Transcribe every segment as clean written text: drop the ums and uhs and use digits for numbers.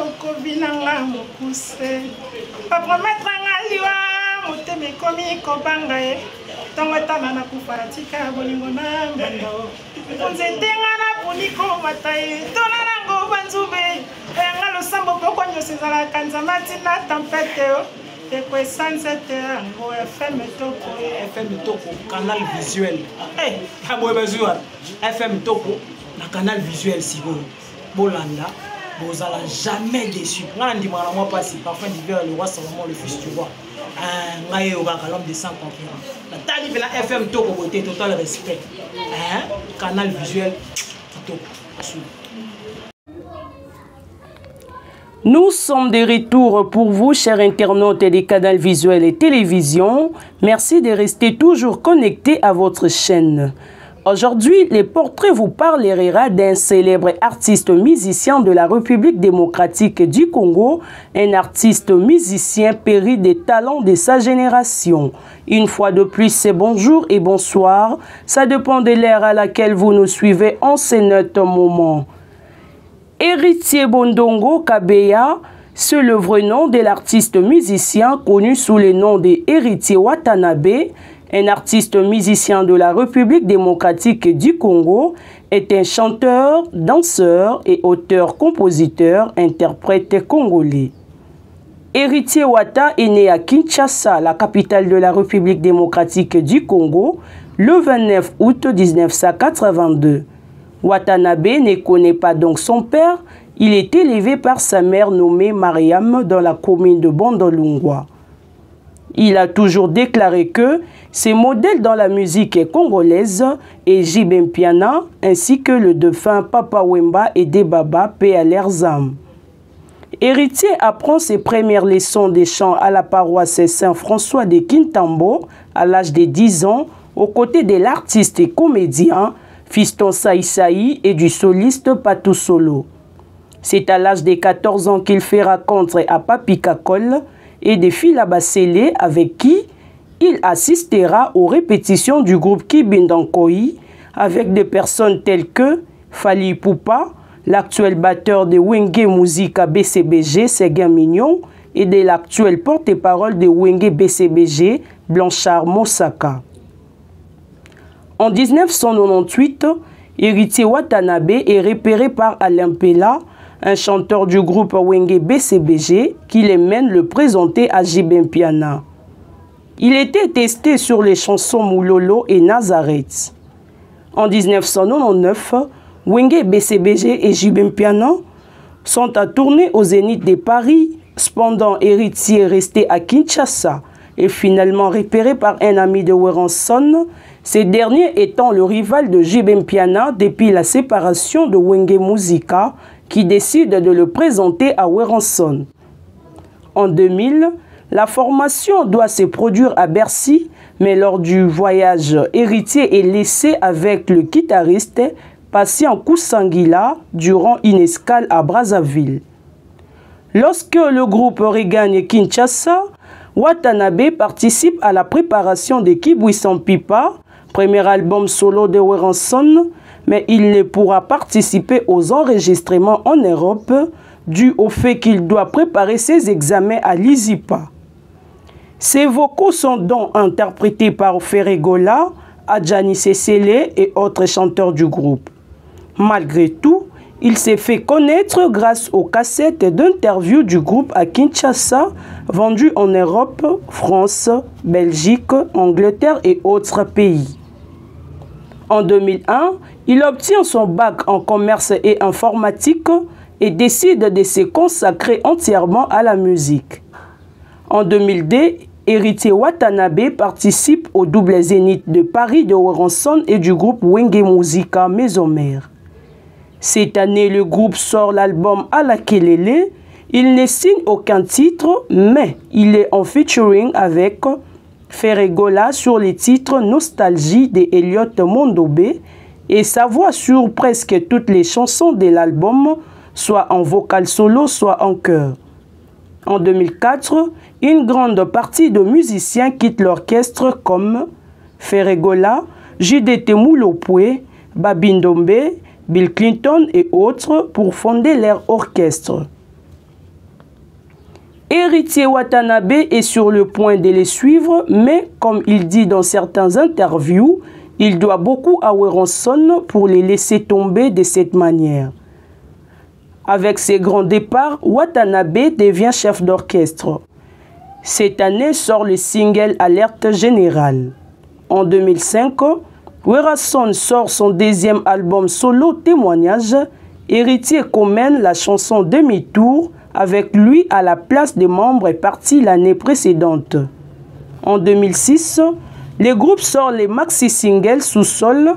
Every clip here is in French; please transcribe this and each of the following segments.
Kokovinanga mokuse Paprometre ngaliwa Moteme komi kobanga e Tongo tana na kupatika bolingo na mbando Unzete ngana puniko matai Tona nango banzube Ngalo sambo poko nyosizala kanzamati na tampete Tekwe sansete ango FM Toko FM Toko, canal visuel Abo ebezua FM Toko na canal visuel sigo Bolanda Bozala jamais déçu. Ngandi mwana moi passé parfum d'hiver le roi Salomon le fils du roi. Ngaye obaka l'homme de 100 concurrents. La tali la FM Toko côté total respect. Canal visuel Toko. Nous sommes de retour pour vous, chers internautes des canaux visuels et télévision. Merci de rester toujours connectés à votre chaîne. Aujourd'hui, le portrait vous parlera d'un célèbre artiste musicien de la République démocratique du Congo, un artiste musicien péri des talents de sa génération. Une fois de plus, c'est bonjour et bonsoir. Ça dépend de l'ère à laquelle vous nous suivez en ce net moment. Héritier Bondongo Kabeya, c'est le vrai nom de l'artiste musicien connu sous le nom de Héritier Watanabe. Un artiste musicien de la République démocratique du Congo, est un chanteur, danseur et auteur-compositeur, interprète congolais. Héritier Wata est né à Kinshasa, la capitale de la République démocratique du Congo, le 29 août 1982. Watanabe ne connaît pas donc son père, il est élevé par sa mère nommée Mariam dans la commune de Bondolungwa. Il a toujours déclaré que ses modèles dans la musique congolaise est Jibem Piana ainsi que le défunt Papa Wemba et Debaba, paix à leurs âmes. Héritier apprend ses premières leçons de chant à la paroisse Saint-François de Kintambo à l'âge de 10 ans aux côtés de l'artiste et comédien Fiston Saïsaï et du soliste Patou Solo. C'est à l'âge de 14 ans qu'il fait rencontre à Papi Kakol et de Fila Basele avec qui il assistera aux répétitions du groupe Kibindankoi avec des personnes telles que Fali Poupa, l'actuel batteur de Wenge Musica BCBG, Seguin Mignon, et de l'actuel porte-parole de Wenge BCBG, Blanchard Mosaka. En 1998, Héritier Watanabe est repéré par Alain Pella, un chanteur du groupe Wenge BCBG, qui les mène le présenter à Jibem Piana. Il était testé sur les chansons Moulolo et Nazareth. En 1999, Wenge BCBG et Jibem Piana sont à tourner au Zénith de Paris. Cependant, Héritier est resté à Kinshasa et finalement repéré par un ami de Weranson, ce dernier étant le rival de Jibem Piana depuis la séparation de Wenge Musica, qui décide de le présenter à Weranson. En 2000, la formation doit se produire à Bercy, mais lors du voyage, Héritier est laissé avec le guitariste Patient Kousangila durant une escale à Brazzaville. Lorsque le groupe regagne Kinshasa, Watanabe participe à la préparation de Kibwisson Pipa, premier album solo de Weranson, mais il ne pourra participer aux enregistrements en Europe dû au fait qu'il doit préparer ses examens à l'ISIPA. Ses vocaux sont donc interprétés par Ferregola, Adjani Sesele et autres chanteurs du groupe. Malgré tout, il s'est fait connaître grâce aux cassettes d'interviews du groupe à Kinshasa, vendues en Europe, France, Belgique, Angleterre et autres pays. En 2001, il obtient son bac en commerce et informatique et décide de se consacrer entièrement à la musique. En 2002, Héritier Watanabe participe au double Zénith de Paris de Weranson et du groupe Wenge Musica Maison Mère. Cette année, le groupe sort l'album Alakelele. Il ne signe aucun titre, mais il est en featuring avec Ferregola sur les titres Nostalgie de Elliot Mondobé et sa voix sur presque toutes les chansons de l'album, soit en vocal solo, soit en chœur. En 2004, une grande partie de musiciens quittent l'orchestre comme Ferregola, Judith Moulopoué, Babindombe, Bill Clinton et autres pour fonder leur orchestre. Héritier Watanabe est sur le point de les suivre, mais comme il dit dans certaines interviews, il doit beaucoup à Werenson pour les laisser tomber de cette manière. Avec ses grands départs, Watanabe devient chef d'orchestre. Cette année sort le single Alerte Générale. En 2005, Werenson sort son deuxième album solo Témoignage. Héritier commène la chanson Demi-tour avec lui à la place des membres partis l'année précédente. En 2006, le groupe sort les maxi-singles Sous-sol.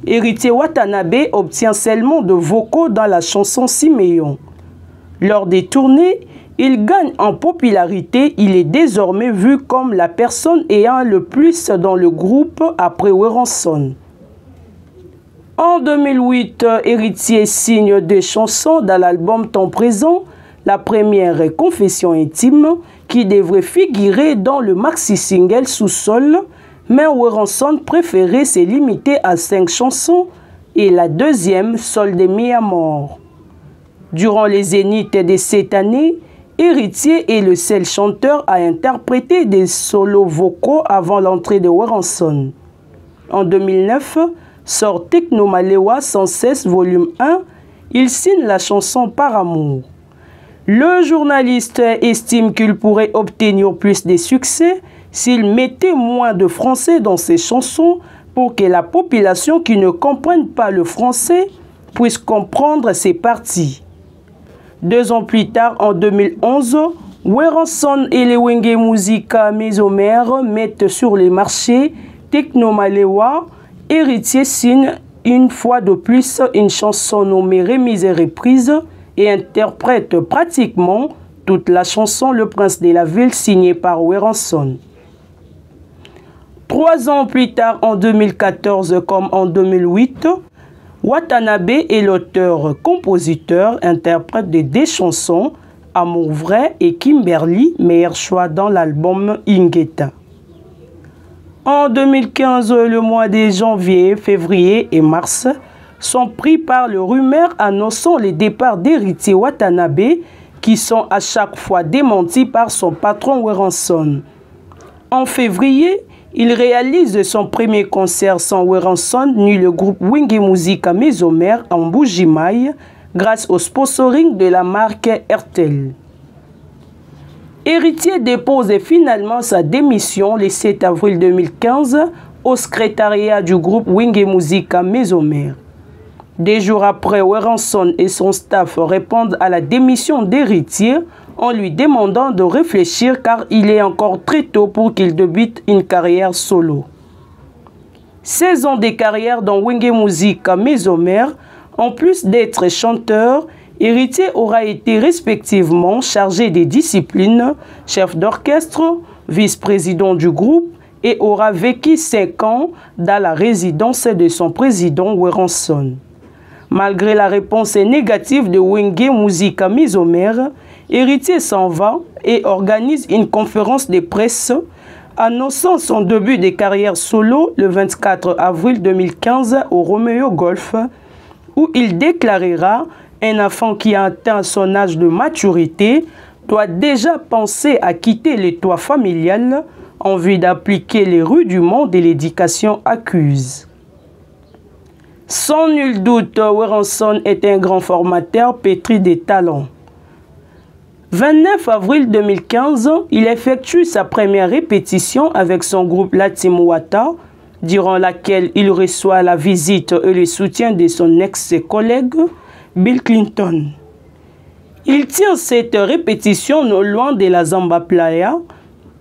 Héritier Watanabe obtient seulement de vocaux dans la chanson Siméon. Lors des tournées, il gagne en popularité. Il est désormais vu comme la personne ayant le plus dans le groupe après Werenson. En 2008, Héritier signe des chansons dans l'album Temps présent. La première est Confession intime, qui devrait figurer dans le maxi-single Sous-sol, mais Werenson préférait se limiter à 5 chansons et la deuxième, Sol de mi amor. Durant les zéniths de cette année, Héritier est le seul chanteur à interpréter des solos vocaux avant l'entrée de Werenson. En 2009, sort Techno Malewa 116 volume 1, il signe la chanson Par amour. Le journaliste estime qu'il pourrait obtenir plus de succès s'il mettait moins de français dans ses chansons pour que la population qui ne comprenne pas le français puisse comprendre ses parties. 2 ans plus tard, en 2011, Werenson et les Wenge Musica Mesomer mettent sur les marchés Techno Malewa. Héritier signe une fois de plus une chanson nommée Remise et reprise et interprète pratiquement toute la chanson Le Prince de la Ville signée par Werenson. 3 ans plus tard, en 2014 comme en 2008, Watanabe est l'auteur-compositeur, interprète de 2 chansons, Amour vrai et Kimberly, meilleur choix dans l'album Ingeta. En 2015, le mois de janvier, février et mars sont pris par le rumeur annonçant les départs d'Héritier Watanabe qui sont à chaque fois démentis par son patron Werenson. En février, il réalise son premier concert sans Werenson ni le groupe Wenge Musica Mesomer en Bujimaï grâce au sponsoring de la marque RTL. Héritier dépose finalement sa démission le 7 avril 2015 au secrétariat du groupe Wenge Musica Mesomer. 2 jours après, Werenson et son staff répondent à la démission d'Héritier en lui demandant de réfléchir car il est encore très tôt pour qu'il débute une carrière solo. 16 ans de carrière dans Wenge Musica Mesomer, en plus d'être chanteur, Héritier aura été respectivement chargé des disciplines, chef d'orchestre, vice-président du groupe et aura vécu 5 ans dans la résidence de son président Werenson. Malgré la réponse négative de Wenge Musica Mesomer, Héritier s'en va et organise une conférence de presse annonçant son début de carrière solo le 24 avril 2015 au Romeo Golf, où il déclarera « Un enfant qui a atteint son âge de maturité doit déjà penser à quitter le toit familial en vue d'appliquer les rudiments de l'éducation accuse ». Sans nul doute, Werenson est un grand formateur pétri de talents. 29 avril 2015, il effectue sa première répétition avec son groupe Latimwata, durant laquelle il reçoit la visite et le soutien de son ex-collègue Bill Clinton. Il tient cette répétition non loin de la Zamba Playa,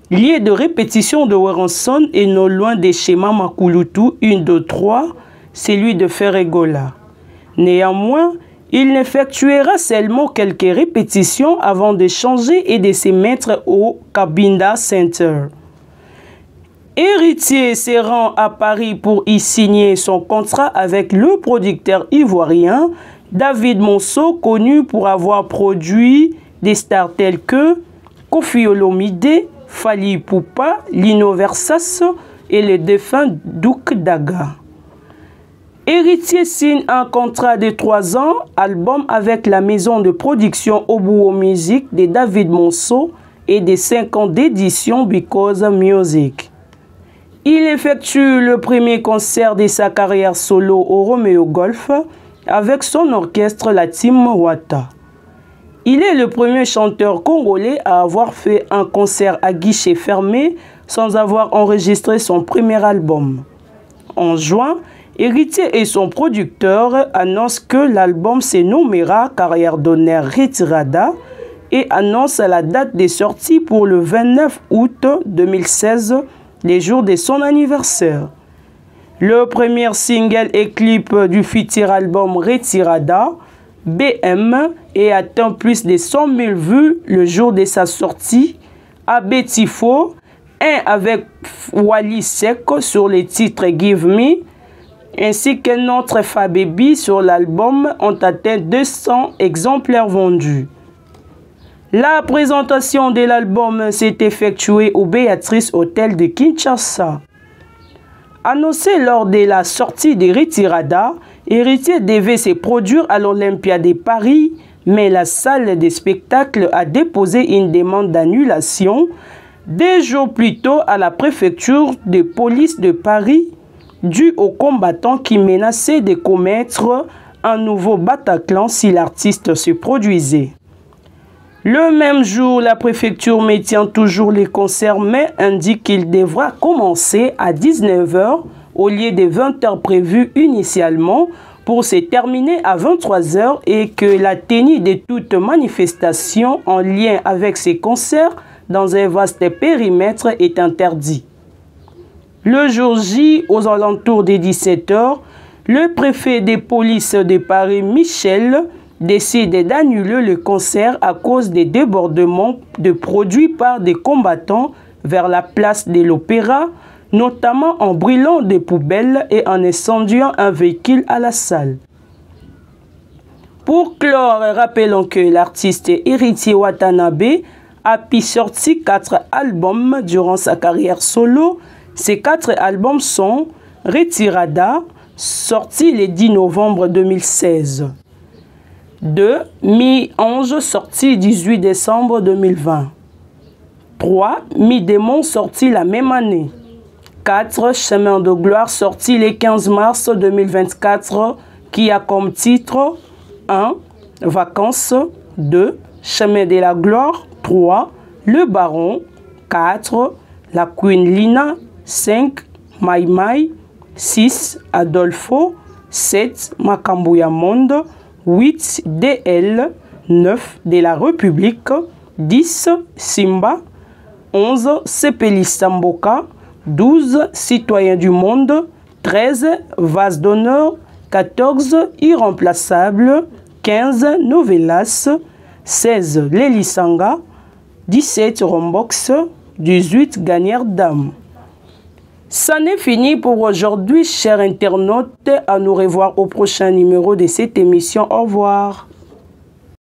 lieu de répétition de Werenson et non loin des schémas Makulutu 1, 2, 3, celui de Ferregola. Néanmoins, il n'effectuera seulement quelques répétitions avant de changer et de se mettre au Cabinda Center. Héritier se rend à Paris pour y signer son contrat avec le producteur ivoirien David Monceau, connu pour avoir produit des stars telles que Koffi Olomide, Fally Ipupa, Lino Versas et le défunt Douk Daga. Héritier signe un contrat de 3 ans, album avec la maison de production Obuo Music de David Monceau et des 5 ans d'édition Because Music. Il effectue le premier concert de sa carrière solo au Romeo Golf avec son orchestre, la Team Wata. Il est le premier chanteur congolais à avoir fait un concert à guichet fermé sans avoir enregistré son premier album. En juin, Héritier et son producteur annoncent que l'album se nommera Carrière d'honneur Retirada et annoncent la date de sortie pour le 29 août 2016, les jours de son anniversaire. Le premier single et clip du futur album Retirada, BM, et atteint plus de 100 000 vues le jour de sa sortie. Abetifo, un avec Wally Seck sur les titres Give Me, ainsi qu'un autre Fababy sur l'album ont atteint 200 exemplaires vendus. La présentation de l'album s'est effectuée au Béatrice Hotel de Kinshasa. Annoncé lors de la sortie de Retirada, Héritier devait se produire à l'Olympia de Paris, mais la salle de spectacle a déposé une demande d'annulation 2 jours plus tôt à la préfecture de police de Paris, dû aux combattants qui menaçaient de commettre un nouveau Bataclan si l'artiste se produisait. Le même jour, la préfecture maintient toujours les concerts, mais indique qu'il devra commencer à 19 h au lieu des 20 h prévues initialement pour se terminer à 23 h et que la tenue de toute manifestation en lien avec ces concerts dans un vaste périmètre est interdit. Le jour J, aux alentours des 17 h, le préfet de police de Paris, Michel, décide d'annuler le concert à cause des débordements de produits par des combattants vers la place de l'Opéra, notamment en brûlant des poubelles et en incendiant un véhicule à la salle. Pour clore, rappelons que l'artiste Héritier Watanabe a pu sortir 4 albums durant sa carrière solo. Ces 4 albums sont Retirada, sorti le 10 novembre 2016. 2. Mi-Ange, sorti 18 décembre 2020. 3. Mi-Démon, sorti la même année. 4. Chemin de gloire, sorti le 15 mars 2024, qui a comme titre 1. Vacances. 2. Chemin de la gloire. 3. Le Baron. 4. La Queen Lina. 5. Mai Mai. 6. Adolfo. 7. Makambuya Monde. 8. DL. 9. De la République. 10. Simba. 11. Sepeli Samboka. 12. Citoyens du monde. 13. Vase d'honneur. 14. Irremplaçable. 15. Novelas. 16. Lelisanga. 17. Rombox. 18. Gagnère d'âme. Ça n'est fini pour aujourd'hui, chers internautes. À nous revoir au prochain numéro de cette émission. Au revoir.